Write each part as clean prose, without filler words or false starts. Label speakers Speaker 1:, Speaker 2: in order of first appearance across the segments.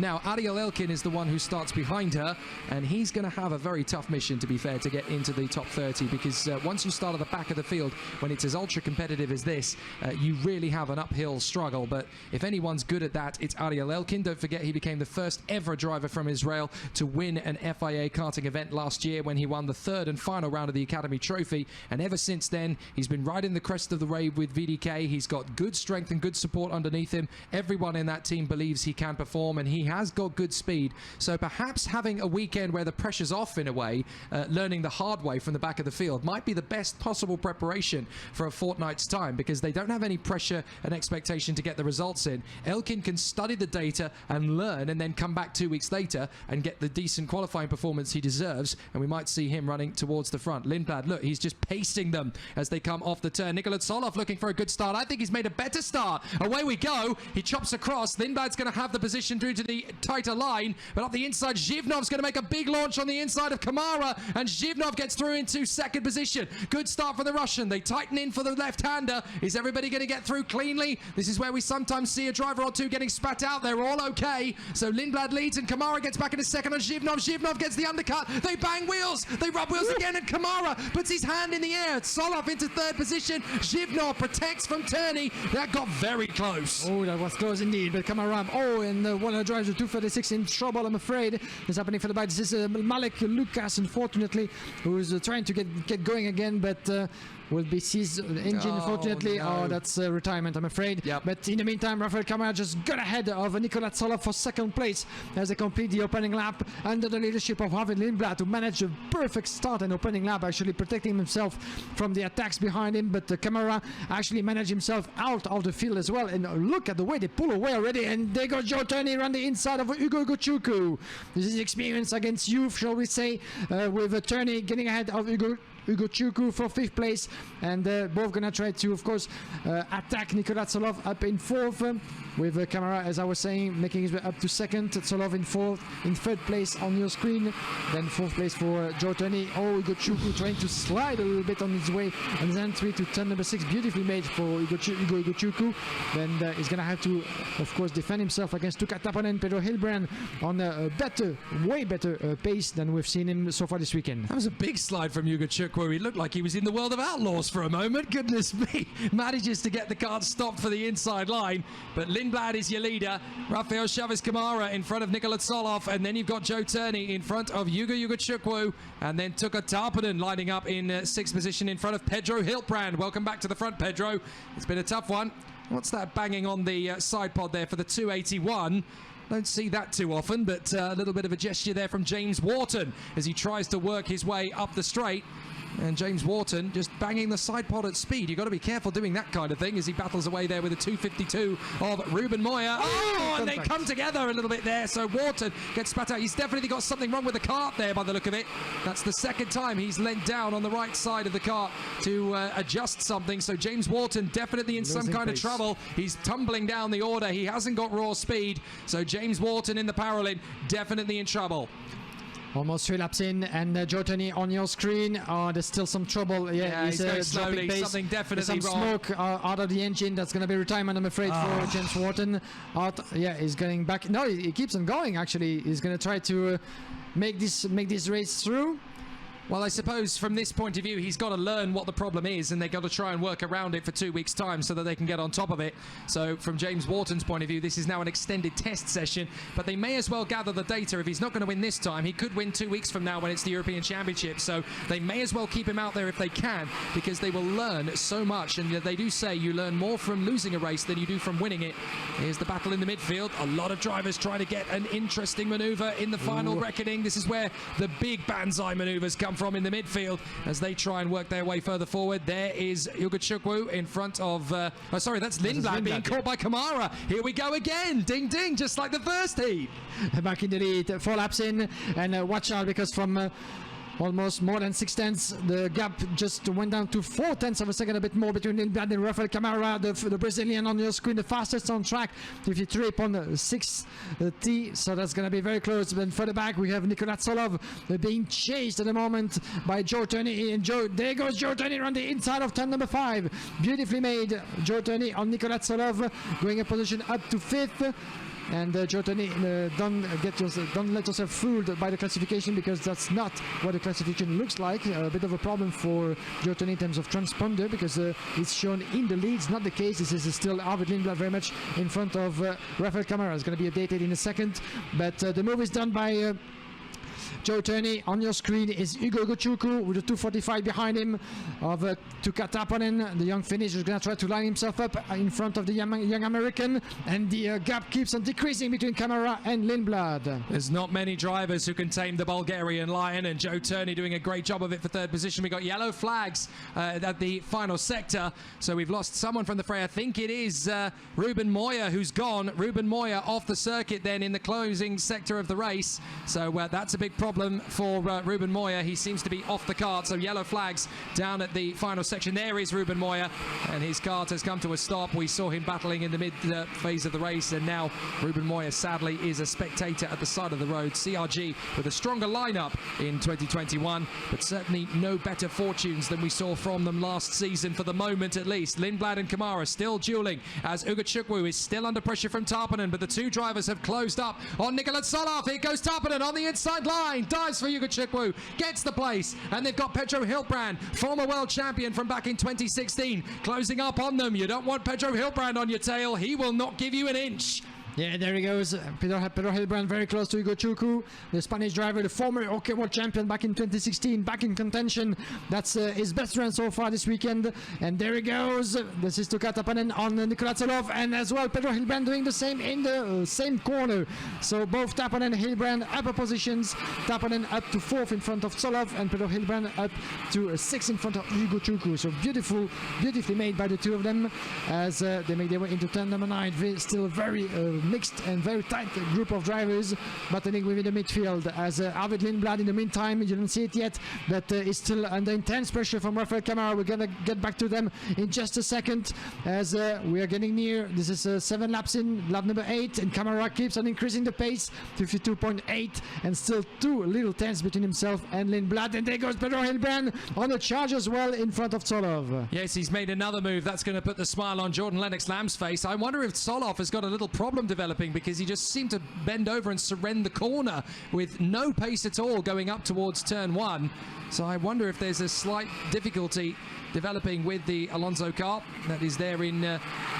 Speaker 1: Now, Ariel Elkin is the one who starts behind her, and he's going to have a very tough mission, to be fair, to get into the top 30, because once you start at the back of the field, when it's as ultra competitive as this, you really have an uphill struggle. But if anyone's good at that, it's Ariel Elkin. Don't forget, he became the first ever driver from Israel to win an FIA karting event last year when he won the third and final round of the Academy Trophy. And ever since then, he's been riding the crest of the wave with VDK. He's got good strength and good support underneath him. Everyone in that team believes he can perform, and he has got good speed. So perhaps having a weekend where the pressure's off in a way, learning the hard way from the back of the field, might be the best possible preparation for a fortnight's time, because they don't have any pressure and expectation to get the results in. Elkin can study the data and learn, and then come back 2 weeks later and get the decent qualifying performance he deserves, and we might see him running towards the front. Lindblad, look, he's just pacing them as they come off the turn. Nikola Tsolov looking for a good start. I think he's made a better start. Away we go. He chops across. Lindblad's going to have the position through to the tighter line, but up the inside, Zhivnov's going to make a big launch on the inside of Kamara, and Zhivnov gets through into second position. Good start for the Russian. They tighten in for the left-hander. Is everybody going to get through cleanly? This is where we sometimes see a driver or two getting spat out. They're all okay. So Lindblad leads, and Kamara gets back into second on Zhivnov. Zhivnov gets the undercut. They bang wheels. They rub wheels again, and Kamara puts his hand in the air. Tsolov into third position. Zhivnov protects from Turney. That got very close.
Speaker 2: Oh, that was close indeed. But Kamara, and one of the drivers, 236, in trouble, I'm afraid. It's happening for the back. This is Malek Lucas, unfortunately, who's trying to get going again, but will be seized the engine, unfortunately.
Speaker 1: No.
Speaker 2: Oh, that's retirement, I'm afraid.
Speaker 1: Yep.
Speaker 2: But in the meantime, Rafael Kamara just got ahead of Nikola Tsolov for second place as they complete the opening lap under the leadership of Harvey Lindblad, who managed a perfect start and opening lap, actually protecting himself from the attacks behind him. But Kamara actually managed himself out of the field as well. And look at the way they pull away already. And there goes Joe Turney around the inside of Ugo Gochuku. This is experience against youth, shall we say, with Turney getting ahead of Ugo Chuku for 5th place, and both gonna try to, of course, attack Nikola Tsolov up in 4th, with Kamara, as I was saying, making his way up to 2nd, Tsolov in 4th, in 3rd place on your screen, then 4th place for Joe Turney. Oh, Ugo Chuku trying to slide a little bit on his way, and then 3 to turn number 6, beautifully made for Ugo Chuku. Then he's gonna have to, of course, defend himself against Tuka Taponen, Pedro Hilbrand on a better, way better pace than we've seen him so far this weekend.
Speaker 1: That was a big slide from Ugo Chuku, where he looked like he was in the world of outlaws for a moment. Goodness me. Manages to get the kart stopped for the inside line, but Lindblad is your leader. Rafael Chavez Kamara in front of Nikola Tsolov, and then you've got Joe Turney in front of Ugo Chukwu, and then Tuka Tarpanen lining up in 6th position in front of Pedro Hilbrand. Welcome back to the front, Pedro. It's been a tough one. What's that banging on the side pod there for the 281? Don't see that too often, but a little bit of a gesture there from James Wharton as he tries to work his way up the straight. And James Wharton just banging the side pod at speed. You've got to be careful doing that kind of thing as he battles away there with a 252 of Ruben Moya. Oh, and they come together a little bit there. So Wharton gets spat out. He's definitely got something wrong with the kart there by the look of it. That's the second time he's leant down on the right side of the kart to adjust something. So James Wharton definitely in some kind of trouble. He's tumbling down the order. He hasn't got raw speed. So James Wharton in the Paralymp definitely in trouble.
Speaker 2: Almost 3 laps in, and Joe Turney on your screen. There's still some trouble. Yeah,
Speaker 1: he's going slowly. Something definitely
Speaker 2: wrong.
Speaker 1: Some
Speaker 2: smoke out of the engine. That's going to be retirement, I'm afraid, for James Wharton. He's going back. No, he keeps on going, actually. He's going to try to make this race through.
Speaker 1: Well, I suppose from this point of view, he's got to learn what the problem is, and they've got to try and work around it for 2 weeks' time so that they can get on top of it. So from James Wharton's point of view, this is now an extended test session, but they may as well gather the data. If he's not going to win this time, he could win 2 weeks from now when it's the European Championship. So they may as well keep him out there if they can, because they will learn so much. And they do say you learn more from losing a race than you do from winning it. Here's the battle in the midfield. A lot of drivers trying to get an interesting maneuver in the final reckoning. This is where the big banzai maneuvers come from in the midfield as they try and work their way further forward. There is Ugo Chukwu in front of that's Lindblad being caught by Kamara. Here we go again, ding ding, just like the first heat.
Speaker 2: Back in the lead, 4 laps in, and watch out, because from almost more than 6 tenths, the gap just went down to 4 tenths of a second, a bit more between Lindblad and Rafael Kamara, the Brazilian on your screen, the fastest on track, 53.6 T, so that's going to be very close. Then further back, we have Nikola Tsolov being chased at the moment by Joe Turney, and there goes Joe Turney around the inside of turn number 5. Beautifully made, Joe Turney on Nikola Tsolov, going a position up to 5th. And Joe Tony, don't let yourself fooled by the classification, because that's not what the classification looks like. A bit of a problem for Joe Tony in terms of transponder, because it's shown in the lead. It's not the case. This is still Arvid Lindblad very much in front of Rafael Camara. It's going to be updated in a second, but the move is done by Joe Turney. On your screen is Hugo Gochukwu with a 2:45 behind him of Tuka Taponen. The young Finnish is going to try to line himself up in front of the young American, and the gap keeps on decreasing between Camara and Lindblad.
Speaker 1: There's not many drivers who can tame the Bulgarian lion, and Joe Turney doing a great job of it for third position. We got yellow flags at the final sector, so we've lost someone from the fray. I think it is Ruben Moya who's gone. Ruben Moya off the circuit then in the closing sector of the race, so that's a big problem for Ruben Moya. He seems to be off the kart, so yellow flags down at the final section. There is Ruben Moya, and his kart has come to a stop. We saw him battling in the mid phase of the race, and now Ruben Moya sadly is a spectator at the side of the road. CRG with a stronger lineup in 2021, but certainly no better fortunes than we saw from them last season, for the moment at least. Lindblad and Camara still dueling, as Gochukwu is still under pressure from Tarpanen, but the two drivers have closed up on Nicolas Solov. Here goes Tarpanen on the inside line, dives for Gochukwu, gets the place, and they've got Pedro Hilbrand, former world champion from back in 2016, closing up on them. You don't want Pedro Hilbrand on your tail. He will not give you an inch.
Speaker 2: Yeah, there he goes. Pedro Hilbrand very close to Gochukwu, the Spanish driver, the former OK World Champion back in 2016, back in contention. That's his best run so far this weekend. And there he goes. This is Tuka Taponen on Nicolas Solov, and as well Pedro Hilbrand doing the same in the same corner. So both Taponen and Hilbrand upper positions. Taponen up to 4th in front of Solov, and Pedro Hilbrand up to 6th in front of Gochukwu. So beautifully made by the two of them as they make their way into turn number 9. Still very mixed and very tight group of drivers battling within the midfield, as Arvid Lindblad in the meantime, you don't see it yet, but is still under intense pressure from Rafael Camara. We're gonna get back to them in just a second, as we are getting near. This is 7 laps in, lap number 8, and Camara keeps on increasing the pace, 52.8, and still 2 little tenths between himself and Lindblad. And there goes Pedro Hilbrand on the charge as well in front of Solov.
Speaker 1: Yes, he's made another move. That's going to put the smile on Jordan Lennox-Lamb's face. I wonder if Solov has got a little problem developing, because he just seemed to bend over and surrender the corner with no pace at all going up towards turn 1. So I wonder if there's a slight difficulty developing with the Alonso kart that is there in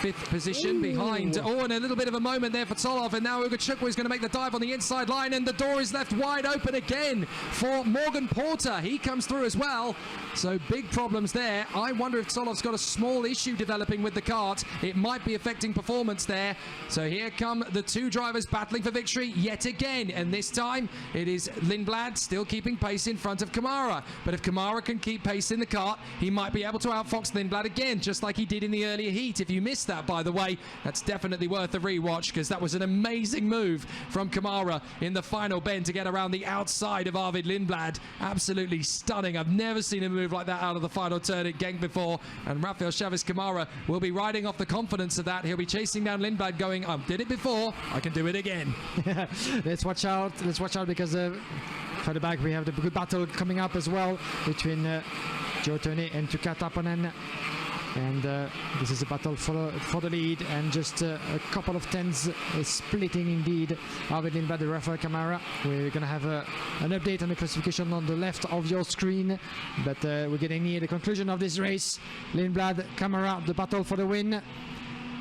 Speaker 1: 5th position. Ooh. Behind. Oh, and a little bit of a moment there for Solov, and now Gochukwu is going to make the dive on the inside line, and the door is left wide open again for Morgan Porter. He comes through as well, so big problems there. I wonder if Solov's got a small issue developing with the kart. It might be affecting performance there. So here come the two drivers battling for victory yet again, and this time it is Lindblad still keeping pace in front of Camara. But if Camara can keep pace in the kart, he might be able to outfox Lindblad again, just like he did in the earlier heat. If you missed that, by the way, that's definitely worth a rewatch, because that was an amazing move from Camara in the final bend to get around the outside of Arvid Lindblad. Absolutely stunning. I've never seen a move like that out of the final turn at Genk before, and Rafael Chavez Camara will be riding off the confidence of that. He'll be chasing down Lindblad going, I did it before, I can do it again.
Speaker 2: Let's watch out, because for the back we have the good battle coming up as well between Joe Turney and Tuka Taponen, and this is a battle for the lead, and just a couple of tenths splitting indeed. Arvid Lindblad and Rafael Camara. We're gonna have an update on the classification on the left of your screen, but we're getting near the conclusion of this race. Lindblad, Camara, the battle for the win.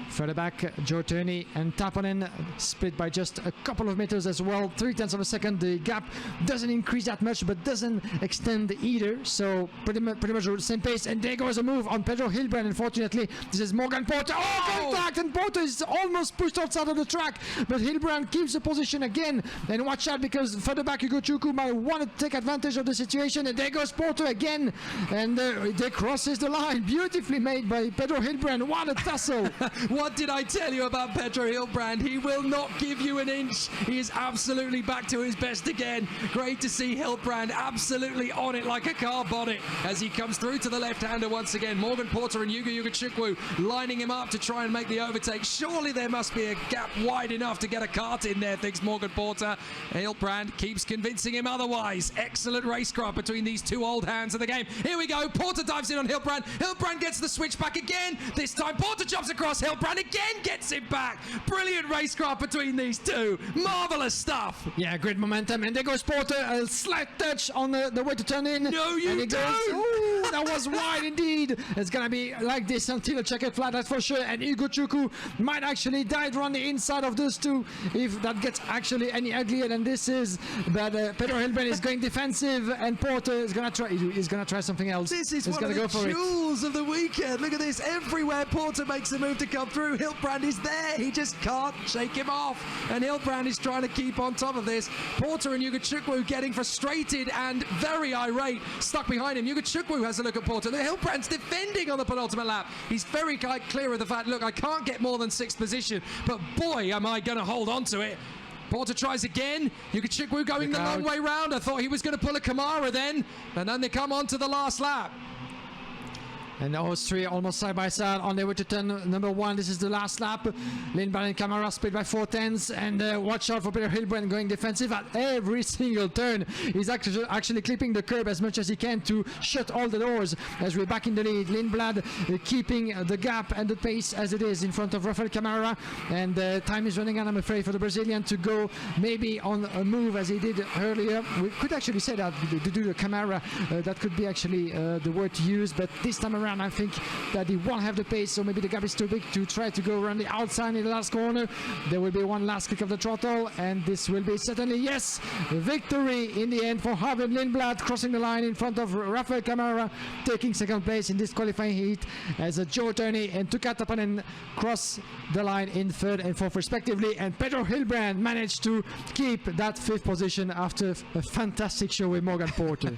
Speaker 2: Further back, Joe Turney and Taponen split by just a couple of meters as well, 0.3 of a second. The gap doesn't increase that much, but doesn't extend either, so pretty much the same pace. And there goes a move on Pedro Hilbrand. Unfortunately, this is Morgan Porter. Oh, contact, and Porter is almost pushed outside of the track, but Hilbrand keeps the position again. And watch out, because further back Gochukwu might want to take advantage of the situation, and there goes Porter again, and they crosses the line. Beautifully made by Pedro Hilbrand. What a tussle.
Speaker 1: What did I tell you about Pedro Hilbrand? He will not give you an inch. He is absolutely back to his best again. Great to see Hilbrand absolutely on it like a car bonnet as he comes through to the left-hander once again. Morgan Porter and Hugo Gochukwu lining him up to try and make the overtake. Surely there must be a gap wide enough to get a kart in there, thinks Morgan Porter. Hilbrand keeps convincing him otherwise. Excellent racecraft between these two old hands of the game. Here we go. Porter dives in on Hilbrand. Hilbrand gets the switch back again. This time Porter jumps across Hilbrand. and again gets it back. Brilliant racecraft between these two. Marvellous stuff.
Speaker 2: Yeah, great momentum. And there goes Porter, a slight touch on the way to turn in.
Speaker 1: No, you
Speaker 2: and he
Speaker 1: don't.
Speaker 2: Goes, ooh, that was wide indeed. It's going to be like this until a checkered flag, that's for sure. And Hugo Chukwu might actually dive around the inside of those two if that gets actually any uglier than this is. But Pedro Hilbrand is going defensive, and Porter is going to try something else.
Speaker 1: This is
Speaker 2: He's
Speaker 1: one of
Speaker 2: gonna
Speaker 1: the
Speaker 2: go for
Speaker 1: jewels of the weekend. Look at this. Everywhere Porter makes a move to come through, Hilbrand is there. He just can't shake him off. And Hilbrand is trying to keep on top of this. Porter and Hugo Chukwu getting frustrated and very irate, stuck behind him. Hugo Chukwu has a look at Porter. Look, Hilbrand's defending on the penultimate lap. He's very clear of the fact, look, I can't get more than 6th position, but boy, am I going to hold on to it. Porter tries again. Hugo Chukwu going the long way round. I thought he was going to pull a Kamara then, and then they come on to the last lap.
Speaker 2: And those three almost side by side on their way to turn number 1. This is the last lap. Lindblad and Kamara split by 4 tenths. And watch out for Peter Hilbrand going defensive at every single turn. He's actually clipping the curb as much as he can to shut all the doors as we're back in the lead. Lindblad keeping the gap and the pace as it is in front of Rafael Kamara. And time is running out, I'm afraid, for the Brazilian to go maybe on a move as he did earlier. We could actually say that to do the Kamara, that could be actually the word to use. But this time around, I think that he won't have the pace, so maybe the gap is too big to try to go around the outside in the last corner. There will be one last kick of the throttle, and this will be certainly, yes, victory in the end for Harvard Lindblad, crossing the line in front of Rafael Kamara, taking 2nd place in this qualifying heat as Joe Turney and Tuka Tapanen cross the line in 3rd and 4th respectively, and Pedro Hilbrand managed to keep that 5th position after a fantastic show with Morgan Porter.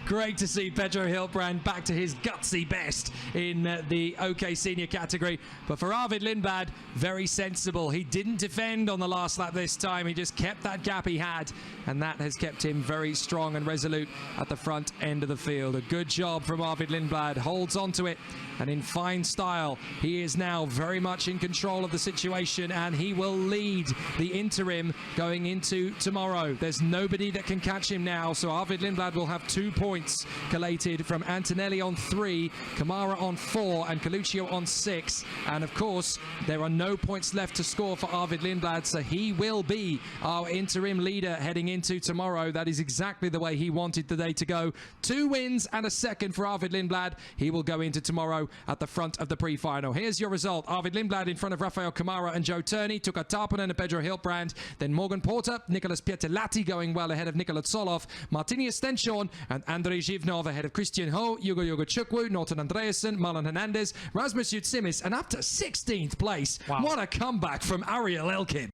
Speaker 1: Great to see Pedro Hilbrand back to his gutsy best in the OK Senior category. But for Arvid Lindblad, very sensible. He didn't defend on the last lap this time. He just kept that gap he had, and that has kept him very strong and resolute at the front end of the field. A good job from Arvid Lindblad. Holds on to it, and in fine style, he is now very much in control of the situation, and he will lead the interim going into tomorrow. There's nobody that can catch him now, so Arvid Lindblad will have 2 points collated from Antonelli on 3, Kamara on 4, and Coluccio on 6. And of course, there are no points left to score for Arvid Lindblad, so he will be our interim leader heading into tomorrow. That is exactly the way he wanted the day to go. 2 wins and a 2nd for Arvid Lindblad. He will go into tomorrow at the front of the pre-final. Here's your result. Arvid Lindblad in front of Rafael Kamara and Joe Turney, Tuka Tarpanen and Pedro Hilbrand, then Morgan Porter, Nicolas Pietelati going well ahead of Nikola Tsolov, Martini Stenchon and Andrei Zhivnov ahead of Christian Ho, Hugo Chukwu, Norton Andreasen, Marlon Hernandez, Rasmus Yutsimis, and up to 16th place.
Speaker 2: Wow.
Speaker 1: What a comeback from Ariel Elkin.